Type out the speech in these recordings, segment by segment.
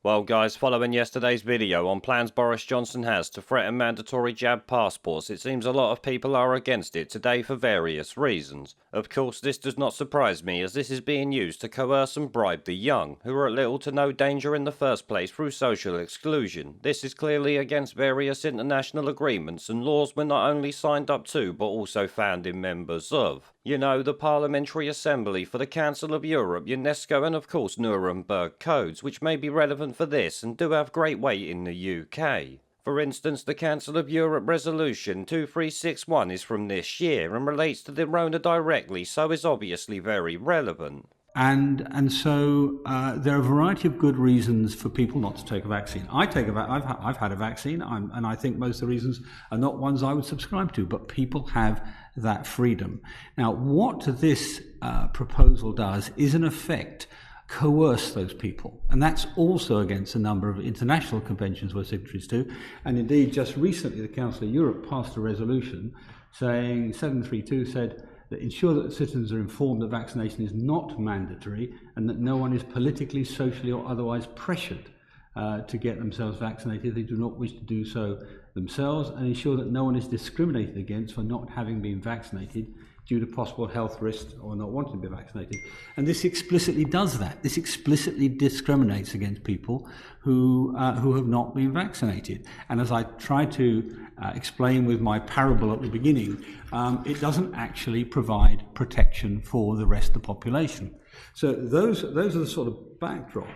Well guys, following yesterday's video on plans Boris Johnson has to threaten mandatory jab passports, it seems a lot of people are against it today for various reasons. Of course, this does not surprise me, as this is being used to coerce and bribe the young, who are at little to no danger in the first place through social exclusion. This is clearly against various international agreements and laws we're not only signed up to but also founding members of. You know, the Parliamentary Assembly for the Council of Europe, UNESCO and of course Nuremberg Codes, which may be relevant for this and do have great weight in the UK. For instance, the Council of Europe Resolution 2361 is from this year and relates to the Rona directly, so is obviously very relevant. And so there are a variety of good reasons for people not to take a vaccine. I've had a vaccine, and I think most of the reasons are not ones I would subscribe to, but people have that freedom. Now, what this proposal does is, in effect, coerce those people. And that's also against a number of international conventions we're signatories to. And indeed, just recently, the Council of Europe passed a resolution saying, 732 said, that ensure that citizens are informed that vaccination is not mandatory and that no one is politically, socially or otherwise pressured to get themselves vaccinated if they do not wish to do so themselves, and ensure that no one is discriminated against for not having been vaccinated due to possible health risks or not wanting to be vaccinated. And this explicitly does that. This explicitly discriminates against people who have not been vaccinated. And as I tried to explain with my parable at the beginning, it doesn't actually provide protection for the rest of the population. So those are the sort of backdrop.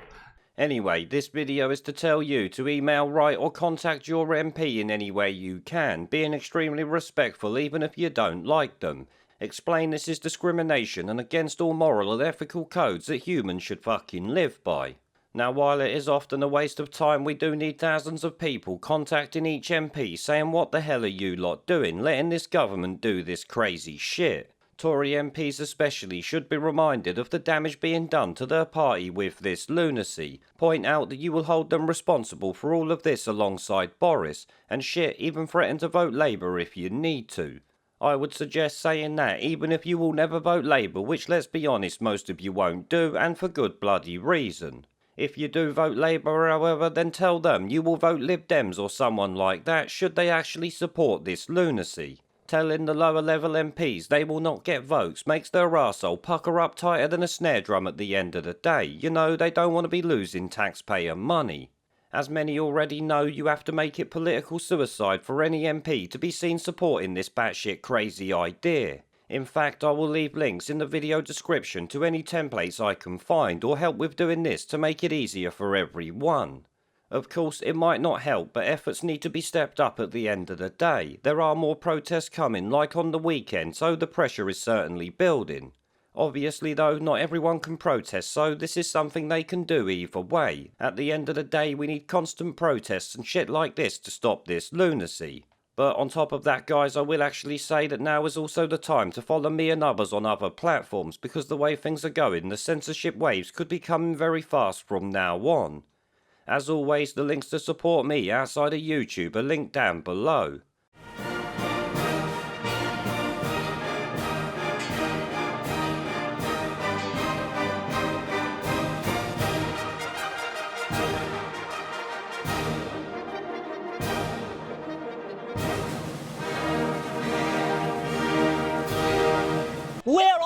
Anyway, this video is to tell you to email, write or contact your MP in any way you can, being extremely respectful even if you don't like them. Explain this is discrimination and against all moral and ethical codes that humans should fucking live by. Now, while it is often a waste of time, we do need thousands of people contacting each MP saying what the hell are you lot doing, letting this government do this crazy shit. Tory MPs especially should be reminded of the damage being done to their party with this lunacy. Point out that you will hold them responsible for all of this alongside Boris, and shit, even threaten to vote Labour if you need to. I would suggest saying that, even if you will never vote Labour, which let's be honest most of you won't do, and for good bloody reason. If you do vote Labour however, then tell them you will vote Lib Dems or someone like that should they actually support this lunacy. Telling the lower level MPs they will not get votes makes their arsehole pucker up tighter than a snare drum at the end of the day. You know, they don't want to be losing taxpayer money. As many already know, you have to make it political suicide for any MP to be seen supporting this batshit crazy idea. In fact, I will leave links in the video description to any templates I can find or help with doing this to make it easier for everyone. Of course, it might not help, but efforts need to be stepped up at the end of the day. There are more protests coming, like on the weekend, so the pressure is certainly building. Obviously though, not everyone can protest, so this is something they can do either way. At the end of the day, we need constant protests and shit like this to stop this lunacy. But on top of that guys, I will actually say that now is also the time to follow me and others on other platforms, because the way things are going, the censorship waves could be coming very fast from now on. As always, the links to support me outside of YouTube are linked down below. Well,